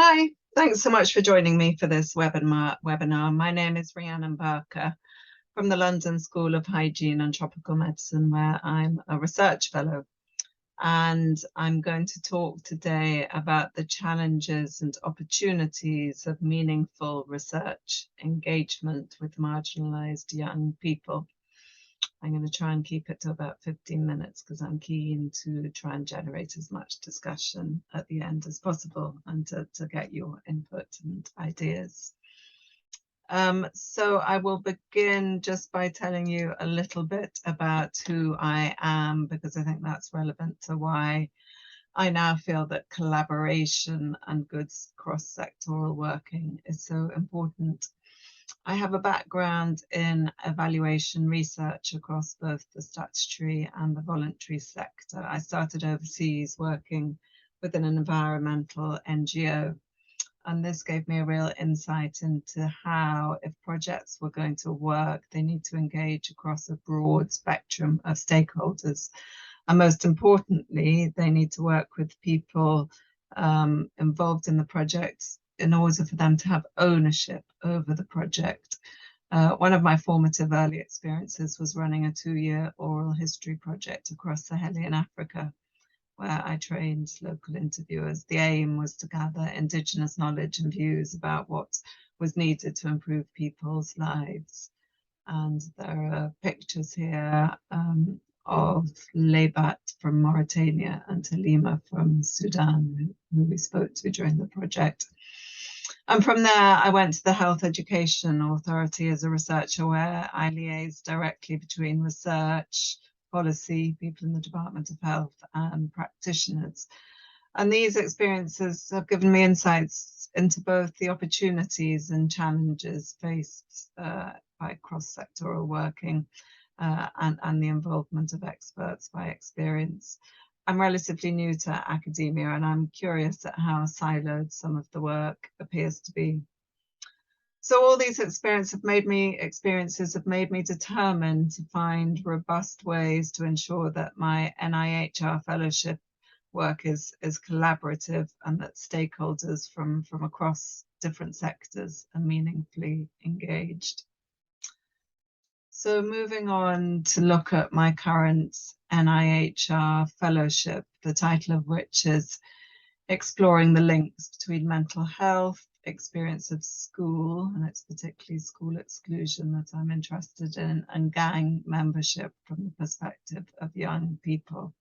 Hi, thanks so much for joining me for this webinar. My name is Rhiannon.barker from the London School of Hygiene and Tropical Medicine, where I'm a research fellow. And I'm going to talk today about the challenges and opportunities of meaningful research engagement with marginalised young people. I'm going to try and keep it to about 15 minutes because I'm keen to try and generate as much discussion at the end as possible and to get your input and ideas. So I will begin just by telling you a little bit about who I am, because I think that's relevant to why I now feel that collaboration and good cross-sectoral working is so important. I have a background in evaluation research across both the statutory and the voluntary sector. I started overseas working within an environmental NGO, and this gave me a real insight into how, if projects were going to work, they need to engage across a broad spectrum of stakeholders. And most importantly, they need to work with people involved in the projects in order for them to have ownership over the project. One of my formative early experiences was running a 2-year oral history project across Saharan Africa, where I trained local interviewers. The aim was to gather Indigenous knowledge and views about what was needed to improve people's lives. And there are pictures here of Lebat from Mauritania and Halima from Sudan, who we spoke to during the project. And from there, I went to the Health Education Authority as a researcher, where I liaised directly between research, policy, people in the Department of Health, and practitioners. And these experiences have given me insights into both the opportunities and challenges faced by cross-sectoral working and the involvement of experts by experience. I'm relatively new to academia, and I'm curious at how siloed some of the work appears to be. So all these experiences have made me determined to find robust ways to ensure that my NIHR fellowship work is collaborative and that stakeholders from across different sectors are meaningfully engaged. So moving on to look at my current NIHR fellowship, the title of which is Exploring the Links Between Mental Health, Experience of School, and it's particularly school exclusion that I'm interested in, and gang membership from the perspective of young people.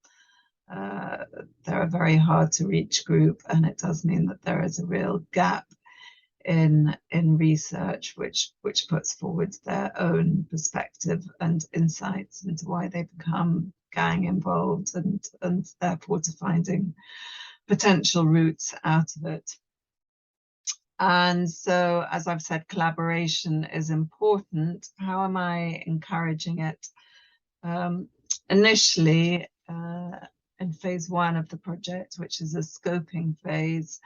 They're a very hard to reach group, and it does mean that there is a real gap in research which puts forward their own perspective and insights into why they become gang involved and therefore to finding potential routes out of it. And so, as I've said, collaboration is important. How am I encouraging it? Initially, in phase 1 of the project, which is a scoping phase,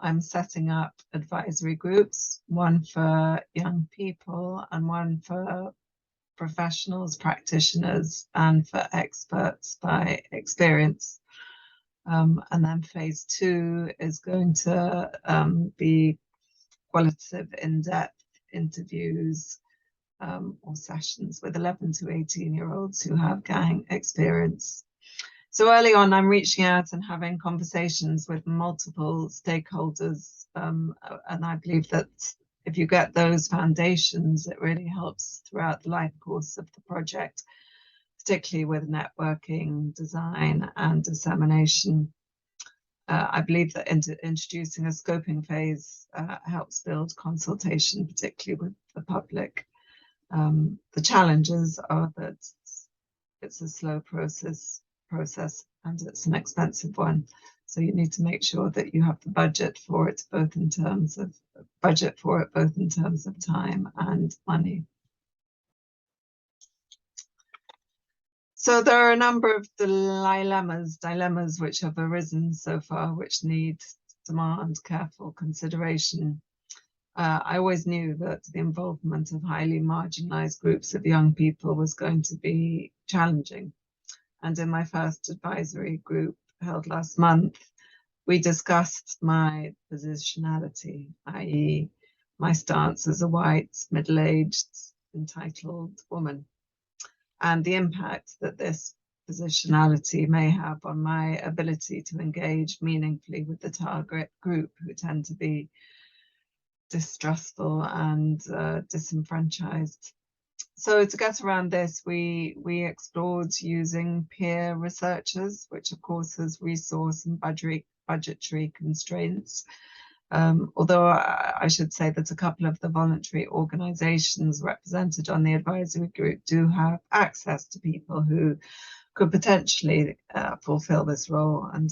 I'm setting up advisory groups, one for young people and one for professionals, practitioners, and for experts by experience. And then phase 2 is going to be qualitative, in-depth interviews or sessions with 11 to 18-year-olds who have gang experience. So early on, I'm reaching out and having conversations with multiple stakeholders. And I believe that if you get those foundations, it really helps throughout the life course of the project, particularly with networking, design, and dissemination. I believe that introducing a scoping phase helps build consultation, particularly with the public. The challenges are that it's a slow process and it's an expensive one. So you need to make sure that you have the budget for it, both in terms of time and money. So there are a number of dilemmas which have arisen so far, which demand careful consideration. I always knew that the involvement of highly marginalised groups of young people was going to be challenging. And in my first advisory group held last month, we discussed my positionality, i.e. my stance as a white, middle-aged, entitled woman, and the impact that this positionality may have on my ability to engage meaningfully with the target group, who tend to be distrustful and disenfranchised. So to get around this, we explored using peer researchers, which of course has resource and budgetary constraints. Although I should say that a couple of the voluntary organisations represented on the advisory group do have access to people who could potentially fulfil this role, and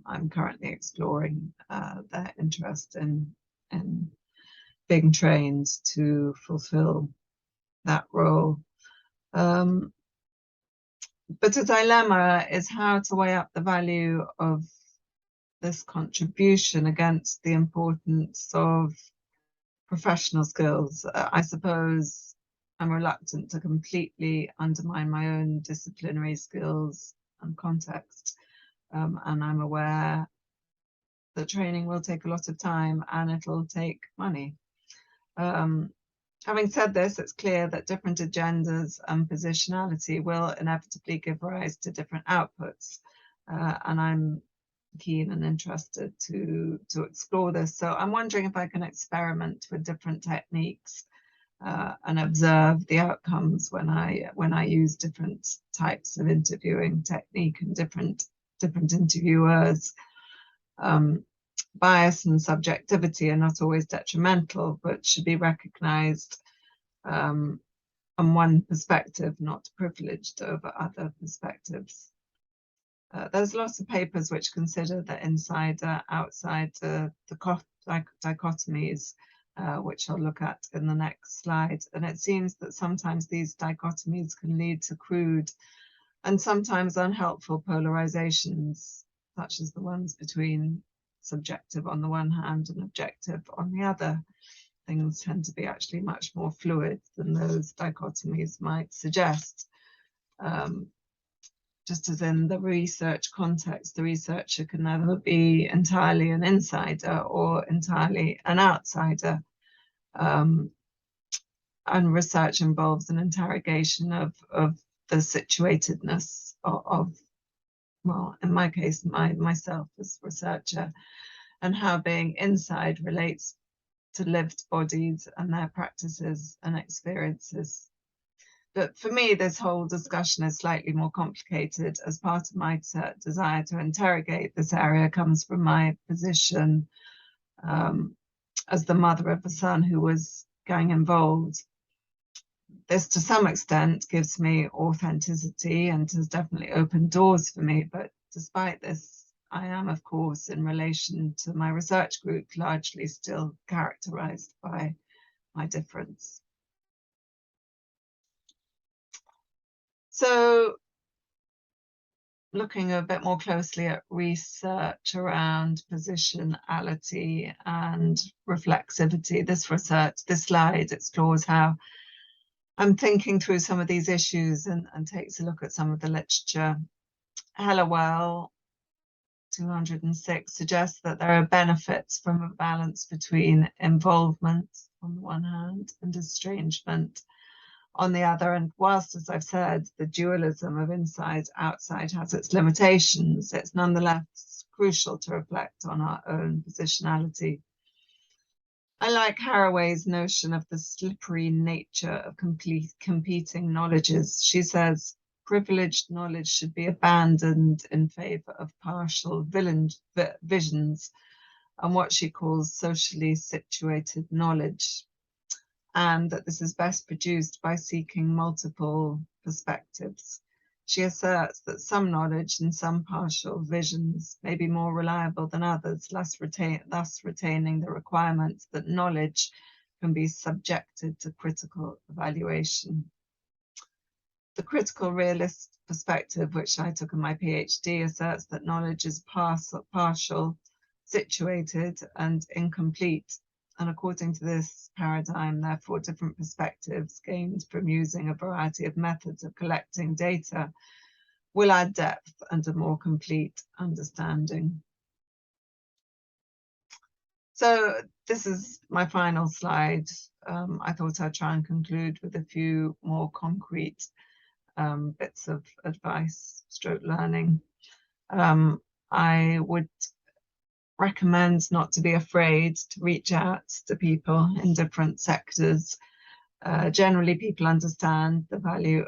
I'm currently exploring their interest in being trained to fulfil that role. But a dilemma is how to weigh up the value of this contribution against the importance of professional skills. I suppose I'm reluctant to completely undermine my own disciplinary skills and context, and I'm aware that training will take a lot of time and it'll take money. Having said this, it's clear that different agendas and positionality will inevitably give rise to different outputs, and I'm keen and interested to explore this. So I'm wondering if I can experiment with different techniques and observe the outcomes when I use different types of interviewing technique and different interviewers. Bias and subjectivity are not always detrimental, but should be recognized on one perspective, not privileged over other perspectives. There's lots of papers which consider the insider, outsider, the dichotomies, which I'll look at in the next slide. And it seems that sometimes these dichotomies can lead to crude and sometimes unhelpful polarizations, such as the ones between subjective on the one hand and objective on the other. Things tend to be actually much more fluid than those dichotomies might suggest. Just as in the research context, the researcher can never be entirely an insider or entirely an outsider. And research involves an interrogation of the situatedness of, well, in my case, myself as researcher, and how being inside relates to lived bodies and their practices and experiences. But for me, this whole discussion is slightly more complicated, as part of my desire to interrogate this area comes from my position as the mother of a son who was gang involved. This, to some extent, gives me authenticity and has definitely opened doors for me. But despite this, I am, of course, in relation to my research group, largely still characterized by my difference. So, looking a bit more closely at research around positionality and reflexivity, this slide explores how I'm thinking through some of these issues and takes a look at some of the literature. Hellawell, 206, suggests that there are benefits from a balance between involvement on the one hand and estrangement on the other. And whilst, as I've said, the dualism of inside-outside has its limitations, it's nonetheless crucial to reflect on our own positionality. I like Haraway's notion of the slippery nature of competing knowledges. She says, privileged knowledge should be abandoned in favor of partial visions and what she calls socially situated knowledge, and that this is best produced by seeking multiple perspectives. She asserts that some knowledge and some partial visions may be more reliable than others, thus retaining the requirement that knowledge can be subjected to critical evaluation. The critical realist perspective, which I took in my PhD, asserts that knowledge is partial, situated, and incomplete. And according to this paradigm, therefore, different perspectives gained from using a variety of methods of collecting data will add depth and a more complete understanding. So this is my final slide. I thought I'd try and conclude with a few more concrete bits of advice, stroke learning. I would recommend not to be afraid to reach out to people in different sectors. Generally, people understand the value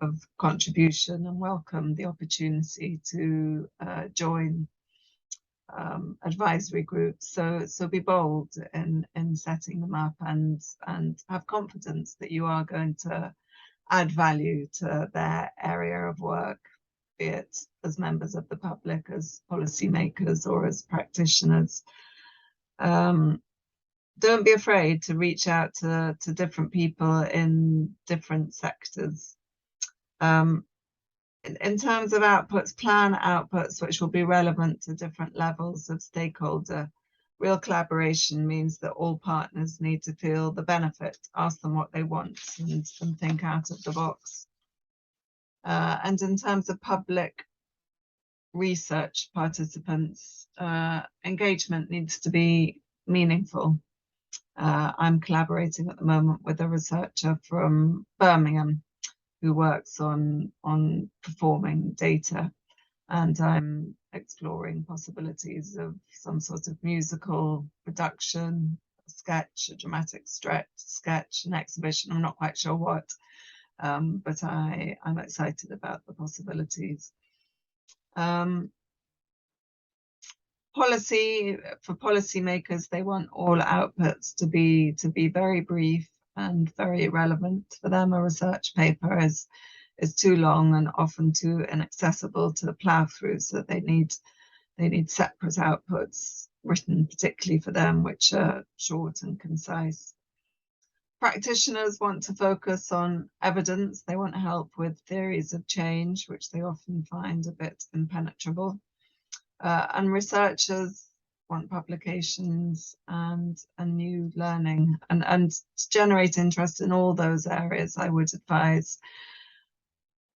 of contribution and welcome the opportunity to join advisory groups. So be bold in setting them up and have confidence that you are going to add value to their area of work, be it as members of the public, as policymakers, or as practitioners. Don't be afraid to reach out to different people in different sectors. In terms of outputs, plan outputs which will be relevant to different levels of stakeholder. Real collaboration means that all partners need to feel the benefit, ask them what they want, and think out of the box. And in terms of public research participants, engagement needs to be meaningful. I'm collaborating at the moment with a researcher from Birmingham who works on performing data, and I'm exploring possibilities of some sort of musical production, a sketch, a dramatic sketch, an exhibition. I'm not quite sure what, but I'm excited about the possibilities. Policy, for policymakers, they want all outputs to be very brief and very relevant. For them, a research paper is too long and often too inaccessible to plough through, so they need separate outputs written particularly for them, which are short and concise. Practitioners want to focus on evidence. They want help with theories of change, which they often find a bit impenetrable. And researchers want publications and new learning. And to generate interest in all those areas, I would advise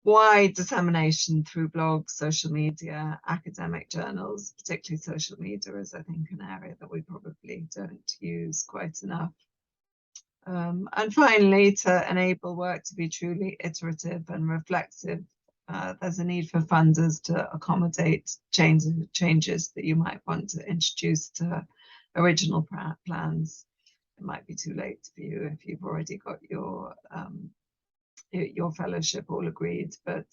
wide dissemination through blogs, social media, academic journals. Particularly social media is, I think, an area that we probably don't use quite enough. And finally, to enable work to be truly iterative and reflexive, there's a need for funders to accommodate changes that you might want to introduce to original plans. It might be too late for you if you've already got your fellowship all agreed, but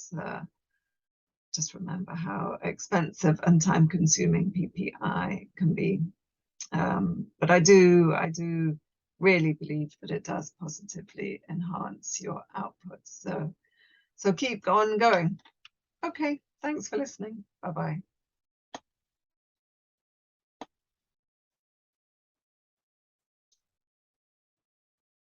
just remember how expensive and time-consuming PPI can be. But I do really believe that it does positively enhance your output. So keep on going. Okay, thanks for listening. Bye-bye.